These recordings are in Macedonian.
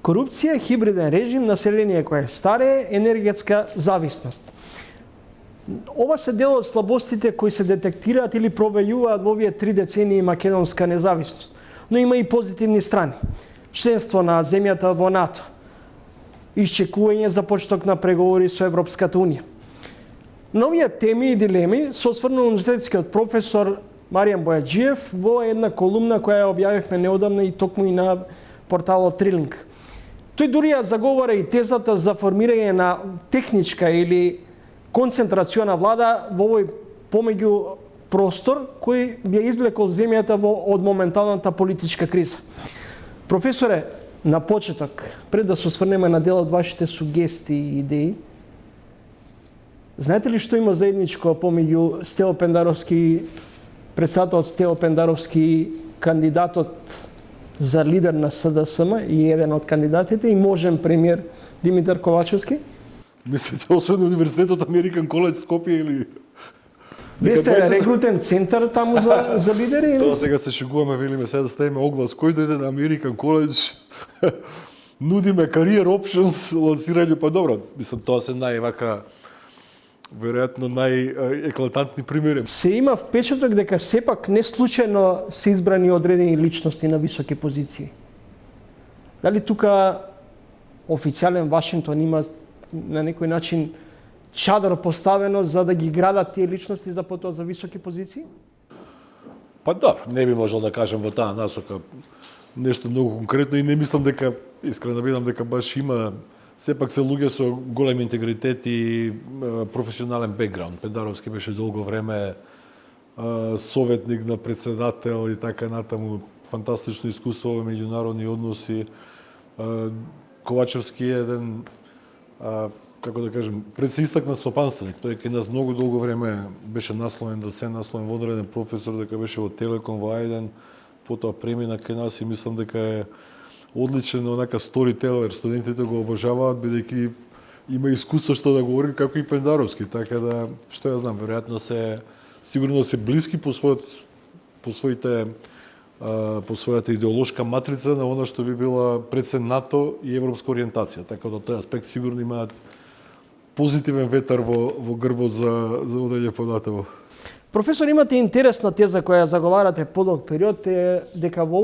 Корупција, хибриден режим, население кое е старе, енергетска зависност. Ова се дел од слабостите кои се детектираат или провејуваат во овие 3 децении македонска независност. Но има и позитивни страни. Членство на земјата во НАТО, исчекување за почеток на преговори со Европската Унија. На овие теми и дилеми се осврнал универзитетскиот професор Маријан Бојаджиев во една колумна која ја објавивме неодамна и токму и на порталот Трилинг. Тој дури ја заговара и тезата за формирање на техничка или концентрациона влада во овој помеѓу простор кој би ја извлекол земјата од моменталната политичка криза. Професоре, на почеток, пред да се осврнеме на дел од вашите сугестии и идеи, знаете ли што има заедничко помеѓу Стево Пендаровски, председателот Стево Пендаровски, кандидатот за лидер на СДСМ и еден од кандидатите и можен премиер Димитар Ковачевски? Мислите, освен универзитетот Американ Коледж Скопје или... Вие сте рекрутен центар таму за лидери? Тоа сега се шегуваме, велиме сега да ставиме оглас. Кој дојде на American College, нудиме career options, лансирање, па добро, мислам, тоа се највака, веројатно најеклатантни примери. Се има впечаток дека сепак не случајно се избрани одредени личности на високи позиции. Дали тука официјален Вашингтон има на некој начин чадор поставено за да ги градат тие личности за потоа за високи позиции? Па добро, не би можел да кажем во таа насока нешто многу конкретно и не мислам дека, искрено видам дека баш има, сепак се луѓе со голем интегритет и професионален бекграунд. Пендаровски беше долго време советник на председател и така натаму, фантастично искуство во меѓународни односи. Ковачевски е еден како да кажем, пред се истакна стопанственик. Тој кај нас многу долго време беше насловен доцент, насловен водреден професор, дека беше во Телеком, во Ајден, потоа премина кај нас и мислам дека е одличен онака сторителер. Студентите го обожаваат, бидејќи има искуство што да говори како и Пендаровски, така да, што ја знам, веројатно сигурно се блиски по својата идеолошка матрица на она што би била предсен НАТО и европска ориентација. Така да тој аспект сигурно имаат позитивен ветар во грбот за одење понатаму. Професор, имате интересна теза која заговарате подолг период, е дека во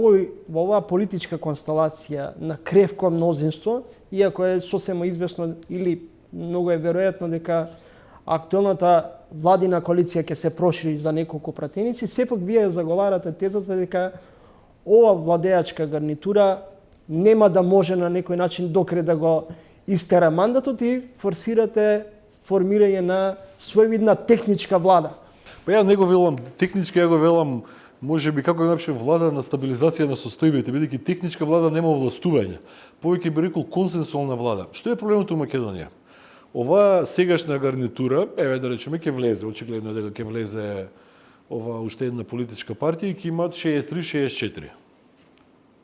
оваа политичка констелација на кревко мнозинство, иако е сосема известно или многу е веројатно дека актуелната владина коалиција ќе се прошири за неколку пратеници, сепак вие заговарате тезата дека ова владеачка гарнитура нема да може на некој начин докрај да го истера мандатот и форсирате формирање на своевидна техничка влада. Па ја не го велам техничка, ја го велам можеби како да напишем влада на стабилизација на состојбите, бидејќи техничка влада нема овластување. Повеќе би рекол консенсуална влада. Што е проблемот во Македонија? Оваа сегашна гарнитура, еве да речеме, ќе влезе, очигледно дека ќе влезе ова уште една политичка партија и ќе имаат 63-64.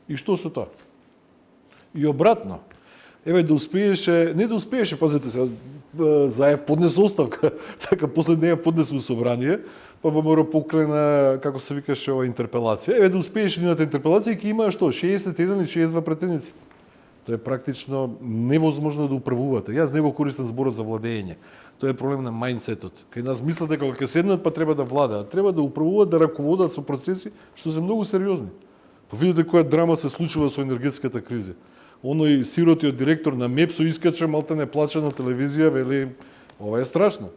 И што со тоа? И обратно. Еве да успееше, не да успееше, пазете се, Заев поднесе оставка, така после неја поднесе у собрание, па ВМРО поклена, како се викаше, ова интерпелација. Еве да успееше нивната интерпелација и ќе имаа што, 61 или 62 претеници. Тоа е практично невозможно да управувате. Јас не го користам зборот за владење. Тоа е проблем на мајндсетот. Кај нас мислат дека кога ќе седнат па треба да владаат, треба да управуваат, да раководат со процеси што се многу сериозни. Па видите која драма се случува со енергетската криза. Оној сиротиот директор на МЕПСО искача, малте не плаче на телевизија, вели, ова е страшно.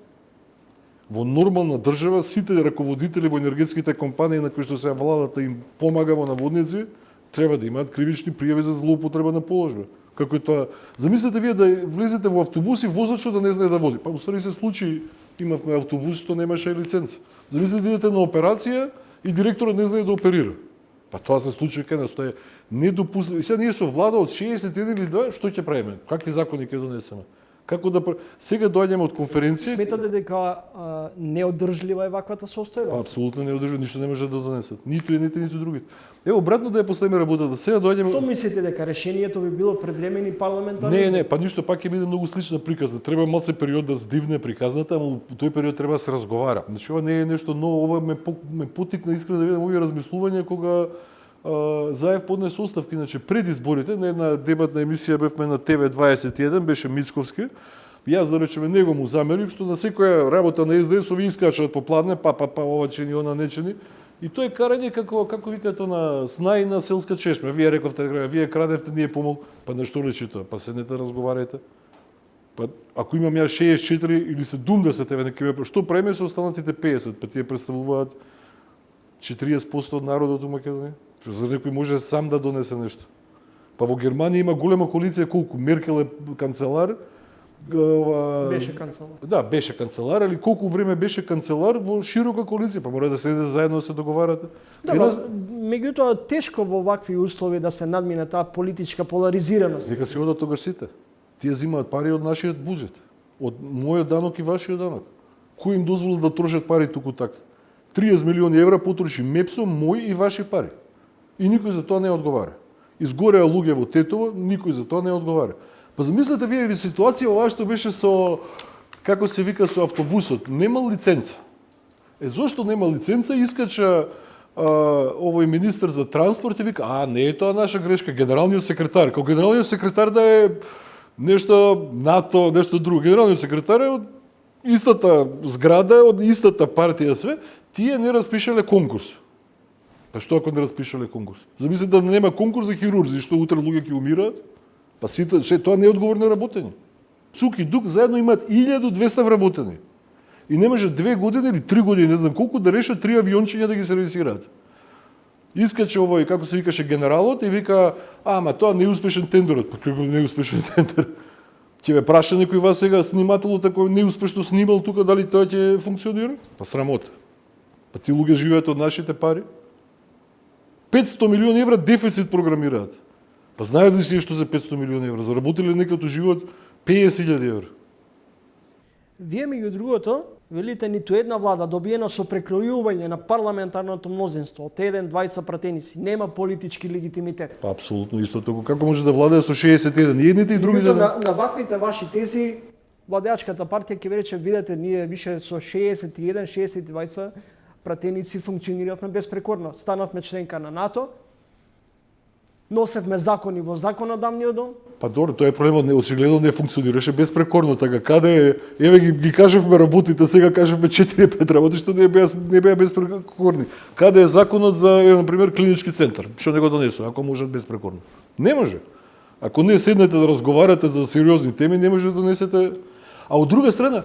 Во нормална држава, сите раководители во енергетските компании на кои што се владата им помага во наводници, треба да имаат кривични пријави за злоупотреба на положба. Како е тоа? Замислете вие да влезете во автобус и возачот да не знае да вози. Па уствари се случи, имавме автобус што немаше лиценца. Замислете да идете на операција и директорот не знае да оперира. Па тоа се случи кај нас, тоа е недопустимо. И сега ние со влада од 61 или 2, што ќе правиме? Какви закони ќе донесеме? Како да сега доаѓаме од конференција? Сметате дека неодржлива е ваквата состојба? Апсолутно неодржлива, ништо не може да донесат. Ниту едните, ниту другите. Ево обратно да ја поставиме работата. Сега доаѓаме. Што мислите дека решението би било предвремени парламентарни? Не, па ништо, пак ќе биде многу слична приказна. Треба малце период да здивне приказната, ама во тој период треба да се разговара. Значи ова не е нешто ново, ова ме потикна искрено да видам овие размислувања кога Заев поднесе оставка, иначе пред изборите, на една дебатна емисија бевме на ТВ21, беше Мицковски. Јас да речеме него му замерив, што на секоја работа на СДС ови искачат попладне, ова чини, она не чини. И тоа е карање како викате на снај на селска чешма. Вие рековте, вие крадевте, ние помог, па на што личи тоа? Па седнете разговарајте. Па ако имам ја 64 или 70 еве нека ме, што преме со останатите 50? Па тие представуваат 40% од народот у Македонија. За некој може сам да донесе нешто. Па во Германија има голема коалиција, колку Меркел е канцелар, Беше канцелар. Да, беше канцелар, али колку време беше канцелар во широка коалиција, па мора да седите заедно да се договарате. Да, меѓутоа тешко во вакви услови да се надмине таа политичка поларизираност. Нека си одат тогаш сите. Тие земаат пари од нашиот буџет, од мојот данок и вашиот данок. Кој им дозволи да трошат пари туку така? 30 милиони евра потроши Мепсо, мој и ваши пари. И никој за тоа не одговара. Изгореа луѓе во Тетово, никој за тоа не одговара. Па замислете вие ситуација оваа што беше со, како се вика, со автобусот, немал лиценца. Зошто нема лиценца, искача овој министер за транспорт и вика, не е тоа наша грешка, генералниот секретар. Као генералниот секретар да е нешто НАТО, нешто друго. Генералниот секретар е од истата зграда, од истата партија све, тие не распишале конкурс. Па што ако не распишале конкурс? Замислете да нема конкурс за хирурзи, што утре луѓе ќе умираат? Па сите, тоа не е одговорно работење. Цук и Дук заедно имаат 1200 вработени. И не може 2 години или 3 години, не знам колку, да решат 3 авиончиња да ги сервисираат. Искаче овој, како се викаше, генералот и вика, ама тоа не е успешен тендерот. Па како не е успешен тендер? Ќе ве праша некој вас сега снимателот ако неуспешно снимал тука, дали тоа ќе функционира? Па срамота. Па ти луѓе живеат од нашите пари. 500 милиони евра дефицит програмираат. Па знаете ли си што за 500 милиони евра? Заработиле некако живот 50.000 евра. Вие меѓу другото, велите ниту една влада добиена со прекројување на парламентарното мнозинство од 1-20 пратеници нема политички легитимитет. Па апсолутно исто така. Како може да владее со 61? И едните и другите на ваквите ваши тези владеачката партија ќе рече, видете, ние више со 61-60 пратеници функциониравме безпрекорно. Станавме членка на НАТО, носевме закони во законодавниот дом. Па добро, тоа е проблемот, очигледно не функционираше безпрекорно, така каде еве ги кажевме работите, сега кажевме 4-5 работи што не беа безпрекорни. Каде е законот за на пример клинички центар, што не го донесува, ако можат безпрекорно? Не може. Ако не седнете да разговарате за сериозни теми, не може да донесете. А од друга страна,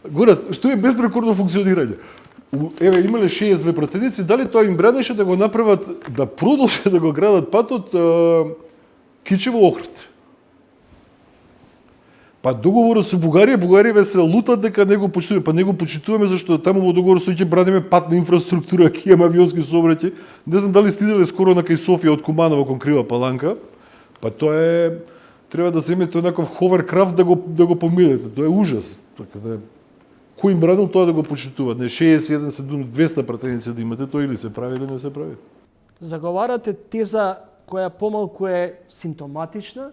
горе, што е безпрекорно функционирање? Еве имале 62 пратеници, дали тоа им бранеше да го направат, да продолжат да го градат патот Кичево-Охрид? Па договорот со Бугарија се лутат дека не го почитуваме, па не го почитуваме зашто таму во договорот стои ќе бранеме патна инфраструктура, ќе има авионски сообраќај. Не знам дали стинале скоро на кај Софија од Куманово кон Крива Паланка. Па тоа е, треба да земете некој ховеркрафт да го помилете. Тоа е ужас. Така да кој им бранил тоа да го почитуваат? Не 61, 200 пратеници да имате, тоа или се прави или не се прави. Заговарате теза која помалку е симптоматична,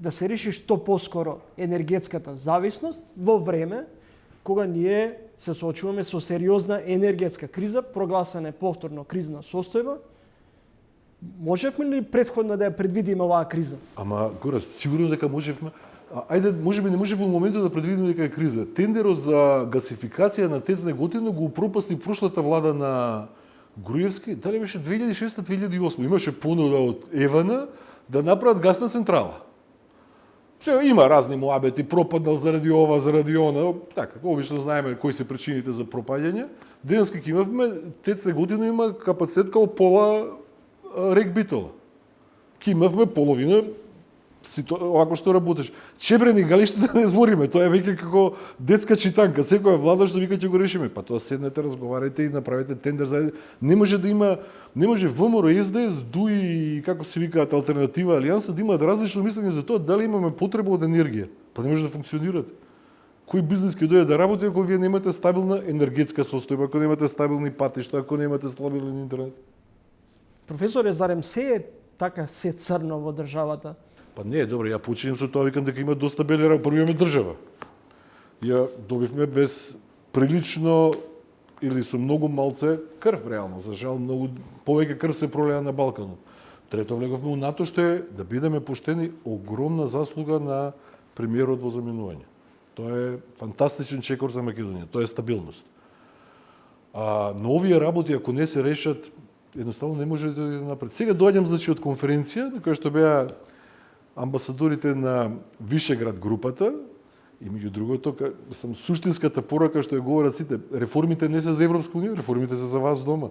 да се реши што поскоро енергетската зависност во време кога ние се соочуваме со сериозна енергетска криза, прогласена е повторно кризна состојба. Можевме ли претходно да ја предвидиме оваа криза? Ама, Гора, сигурно дека можевме. Ајде, можеби не можеме во моментот да предвидиме дека е криза. Тендерот за гасификација на ТЕЦ Неготино го упропасти прошлата влада на Груевски, дали беше 2006-2008. Имаше понуда од Евана да направат гасна централа. Сега има разни муабети, пропаднал заради ова, заради она, така, обично знаеме кои се причините за пропаѓање. Денеска ќе имавме, ТЕЦ Неготино има капацитет као пола рек Битола. Ќе имавме половина овако што работиш. Чебрени галиште да не збориме, тоа е веќе како детска читанка. Секоја влада што вика ќе го решиме, па тоа седнете, разговарајте и направете тендер за. Не може да има, не може ВМРО, СДС, ДУИ и како се викаат алтернатива алијанса да имаат различно мислење за тоа дали имаме потреба од енергија. Па не може да функционират. Кој бизнес ќе дојде да работи ако вие немате стабилна енергетска состојба, ако немате стабилни патишта, ако немате стабилен интернет? Професоре, зарем се е така се црно во државата? Па не, добро, ја починем со тоа, викам дека има доста бели работи. Прво имаме држава. Ја добивме без прилично или со многу малце крв реално. За жал многу повеќе крв се пролеа на Балканот. Трето, влеговме у НАТО, што е, да бидеме поштени, огромна заслуга на премиерот во заминување. Тоа е фантастичен чекор за Македонија, тоа е стабилност. Но овие работи, ако не се решат, едноставно не може да иде напред. Сега доаѓам, значи, од конференција, на која што беа амбасадорите на Вишеград групата, и меѓу другото, суштинската порака што ја говорат сите, реформите не се за Европска унија, реформите се за вас дома.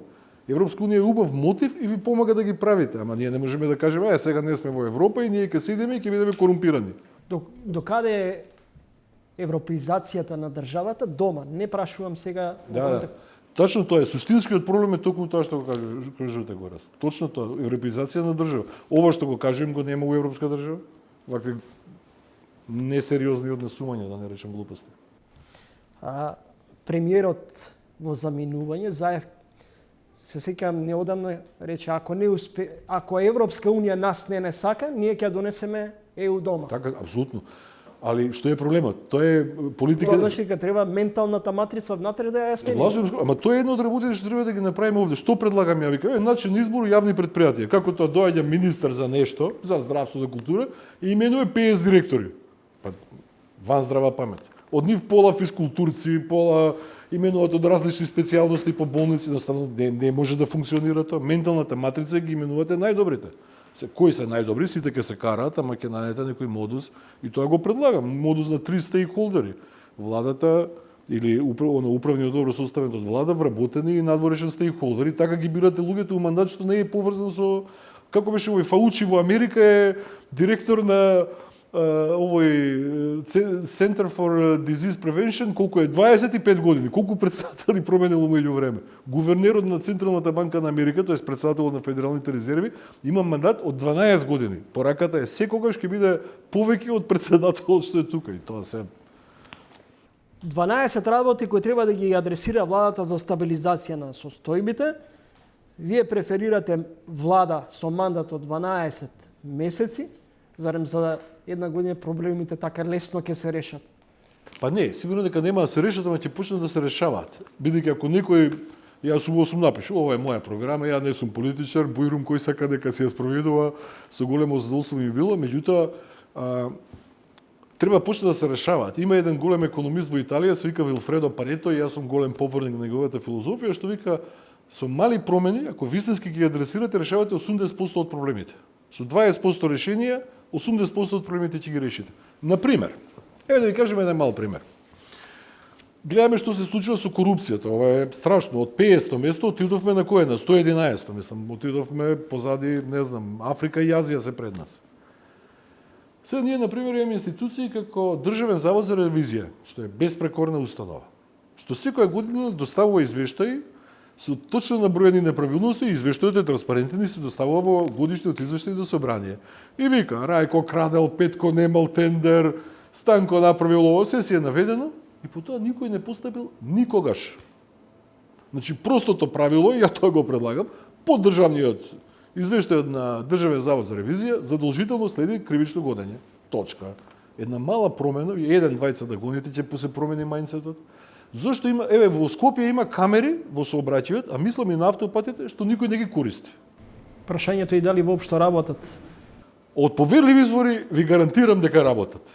Европска унија е убав мотив и ви помага да ги правите, ама ние не можеме да кажеме, сега не сме во Европа и ние ќе седиме и ќе бидеме корумпирани. До каде е европеизацијата на државата дома? Не прашувам сега... Да. Точно тоа е. Суштинскиот проблем е токму тоа што го кажувате го раз. Точно тоа, европеизација на држава. Ова што го кажем го нема во европска држава. Вакви несериозни однесувања, да не речем глупости. Премиерот во заминување, Заев, се сеќавам неодамна рече, ако Европска унија нас не сака, ние ќе донесеме ЕУ дома. Така, апсолутно. Али што е проблемот? Тоа е политика. Тоа значи дека треба менталната матрица внатре да ја смени. Ама тоа е едно од работите што треба да ги направиме овде. Што предлагам ја? Вика, начин избор јавни предпријатија. Како тоа доаѓа министер за нешто, за здравство, за култура и именува 50 директори. Па ван здрава памет. Од нив пола физкултурци, пола именуваат од различни специјалности по болници, едноставно не може да функционира тоа. Менталната матрица ги именувате најдобрите. Кои се најдобри, сите ќе се караат, ама ќе најдете некој модус и тоа го предлагам. Модус на 3 стейкхолдери. Владата или управниот одбор составен од влада, вработени и надворешен стейкхолдери, така ги бирате луѓето у мандат што не е поврзан со, како беше овој Фаучи во Америка е директор на овој Center for Disease Prevention, колку е 25 години, колку председатели променило меѓу време. Гувернерот на Централната банка на Америка, тоест председателот на Федералните резерви, има мандат од 12 години. Пораката е секогаш ќе биде повеќе од председателот што е тука и тоа се 12 работи кои треба да ги адресира владата за стабилизација на состојбите. Вие преферирате влада со мандат од 12 месеци, зарем за една година проблемите така лесно ќе се решат? Па не, сигурно дека нема да се решат, ама ќе почнат да се решаваат. Бидејќи ако некој, јас сум напишал, ова е моја програма, ја не сум политичар, бујрум кој сака дека се ја спроведува, со големо задоволство ми било, меѓутоа треба почне да се решаваат. Има еден голем економист во Италија, се вика Вилфредо Парето, и јас сум голем поборник на неговата филозофија, што вика со мали промени, ако вистински ги адресирате, решавате 80% од проблемите. Со 20% решенија, 80% од проблемите ќе ги решите. Например, еве да ви кажем еден мал пример. Гледаме што се случува со корупцијата. Ова е страшно. Од 50 место отидовме на кое? На 111. Мислам, отидовме позади, не знам, Африка и Азија се пред нас. Сега ние, например, имаме институции како Државен завод за ревизија, што е безпрекорна установа, што секоја година доставува извештаи со точно наброени неправилности и извештајот е транспарентен и се доставува во годишниот извештај до собрание. И вика, Рајко крадел, Петко немал тендер, Станко направил ово, се си е наведено и по тоа никој не постапил никогаш. Значи, простото правило, ја тоа го предлагам, по државниот извештајот на Државен завод за ревизија, задолжително следи кривично гонење. Точка. Една мала промена, еден двајца да гоните, ќе се промени мајндсетот. Зошто има, еве во Скопје има камери во сообраќајот, а мислам и на автопатите што никој не ги користи. Прашањето е дали воопшто работат. Од поверливи извори ви гарантирам дека работат.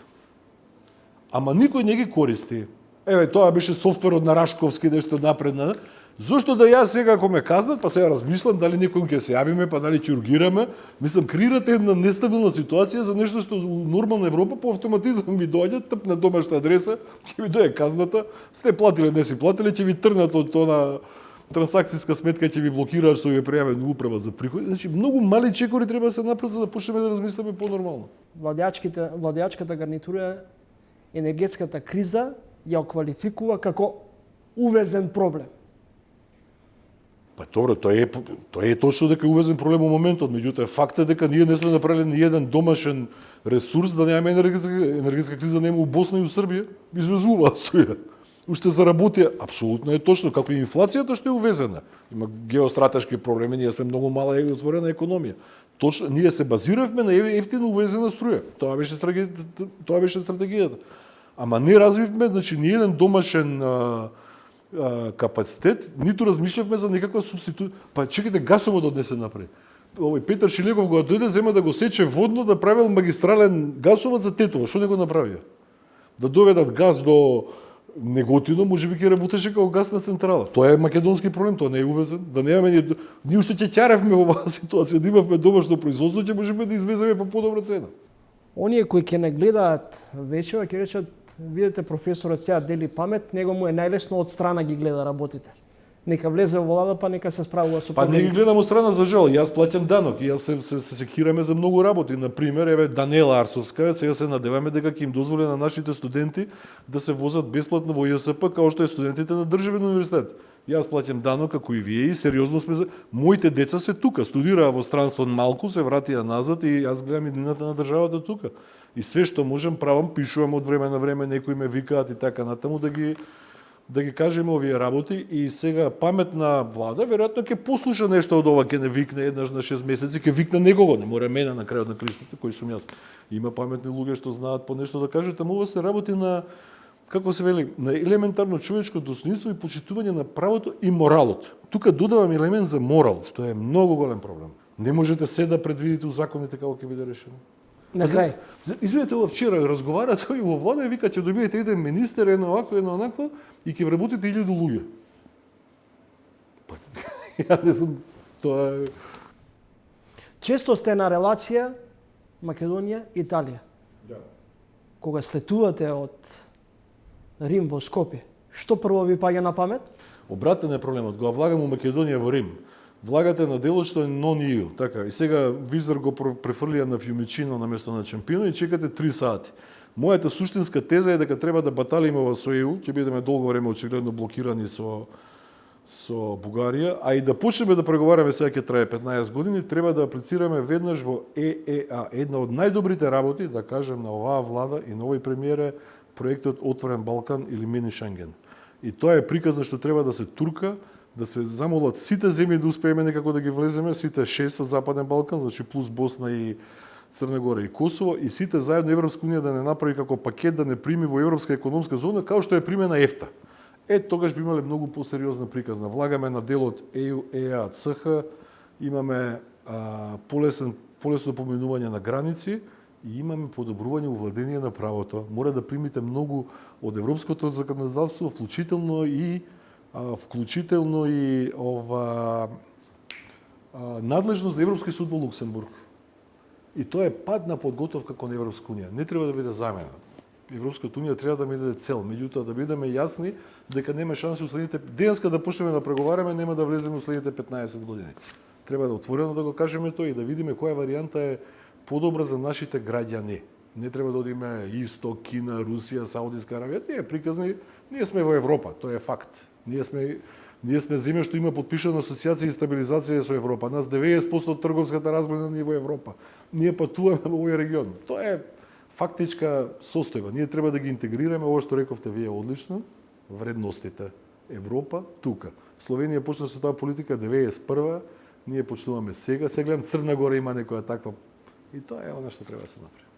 Ама никој не ги користи. Еве тоа беше софтверот на Рашковски нешто напредна. Зошто да јас сега ако ме казнат, па сега размислам дали некој ќе се јавиме, па дали ќе ургираме, мислам креирате една нестабилна ситуација за нешто што во нормална Европа по автоматизам ви доаѓа тп на домашна адреса, ќе ви дојде казната, сте платиле, не си платиле, ќе ви трнат од тоа трансакцијска сметка, ќе ви блокираат што ви е пријавено управа за приходи. Значи многу мали чекори треба да се направат за да почнеме да размислиме понормално. Владеачката гарнитура енергетската криза ја квалификува како увезен проблем. Па добро, тоа е точно дека е увезен проблем во моментот, меѓутоа факт е дека ние не сме направиле ни еден домашен ресурс да немаме енергетска криза, нема у Босна и у Србија, извезуваат стоја. Уште заработија, апсолутно е точно, како и инфлацијата што е увезена. Има геостратешки проблеми, ние сме многу мала и отворена економија. Точно, ние се базиравме на ефтина увезена струја. Тоа беше стратегијата. Ама не развивме, значи ни еден домашен капацитет, ниту размишлявме за некаква субститу. Па чекайте, гасоводот не се направи. Овој Петар Шилегов го дојде, зема да го сече водно, да правил магистрален гасовод за Тетово. Што не го направија? Да доведат газ до Неготино, може би ќе работеше како гасна централа. Тоа е македонски проблем, тоа не е увезен. Да немаме ние уште ќе ќаревме во оваа ситуација, да имавме домашно производство, ќе можеме да извеземе по подобра цена. Оние кои ќе не гледаат вечера ќе речат, видете професорот сега дели памет, него му е најлесно од страна ги гледа работите. Нека влезе во влада, па нека се справува со Па проблеми. не ги гледам од страна за жал, јас плаќам данок и јас се секираме за многу работи. На пример, еве Данела Арсовска, сега се надеваме дека ќе им дозволи на нашите студенти да се возат бесплатно во ЈСП као што е студентите на државен универзитет. Јас плаќам данок како и вие и сериозно сме за моите деца се тука, студираа во странство малку, се вратија назад и јас гледам иднината на државата тука. И све што можам правам, пишувам од време на време, некои ме викаат и така натаму да ги кажеме овие работи и сега паметна влада веројатно ќе послуша нешто од ова, ќе не викне еднаш на 6 месеци, ќе викне некого, не мора мене на крајот на кристото, кој сум јас. Има паметни луѓе што знаат по нешто да кажат, ама ова се работи на, како се вели, на елементарно човечко достоинство и почитување на правото и моралот. Тука додавам елемент за морал, што е многу голем проблем. Не можете се да предвидите у законите како ќе биде решено. На крај. Извинете, ова вчера разговара тој во влада и вика ќе добиете еден министер, едно овако, едно онакво и ќе вработите 1000 луѓе. Па, ја не знам, тоа е... Често сте на релација Македонија Италија. Да. Кога слетувате од Рим во Скопје, што прво ви паѓа на памет? Обратен е проблемот, го влагам у Македонија во Рим. Влагате на делот што е non-EU, така. И сега Визар го префрлија на Фјумичино на место на Чемпино и чекате 3 сати. Мојата суштинска теза е дека треба да баталиме со EU, ќе бидеме долго време очигледно блокирани со Бугарија, а и да почнеме да преговараме, сега ќе трае 15 години, треба да аплицираме веднаш во ЕЕА. Една од најдобрите работи, да кажем, на оваа влада и на овој премиер е проектот Отворен Балкан или Мини Шенген. И тоа е приказна што треба да се турка, да се замолат сите земји да успееме некако да ги влеземе, сите 6 од Западен Балкан, значи плюс Босна и Црна Гора и Косово, и сите заедно Европска унија да не направи како пакет да не прими во Европска економска зона, као што е примена ЕФТА. Тогаш би имале многу посериозна приказна. Влагаме на делот ЕУ, ЕА, ЦХ, имаме полесно поминување на граници и имаме подобрување владење на правото. Мора да примите многу од европското законодавство, вклучително и надлежност на Европски суд во Луксембург. И тоа е пат на подготовка кон Европска унија. Не треба да биде замена. Европската унија треба да биде цел, меѓутоа да бидеме јасни дека нема шанси уследните денеска да почнеме да преговараме, нема да влеземе уследните 15 години. Треба да отворено да го кажеме тоа и да видиме која варијанта е подобра за нашите граѓани. Не треба да одиме Исток, Кина, Русија, Саудиска Аравија, тие приказни, ние сме во Европа, тоа е факт. Ние сме земја што има подпишана асоциација и стабилизација со Европа. Нас 90% од трговската размена ни е во Европа. Ние патуваме во овој регион. Тоа е фактичка состојба. Ние треба да ги интегрираме ова што рековте вие одлично, вредностите. Европа тука. Словенија почна со таа политика 91-а, ние почнуваме сега. Сега гледам Црна Гора има некоја таква и тоа е она што треба да се направи.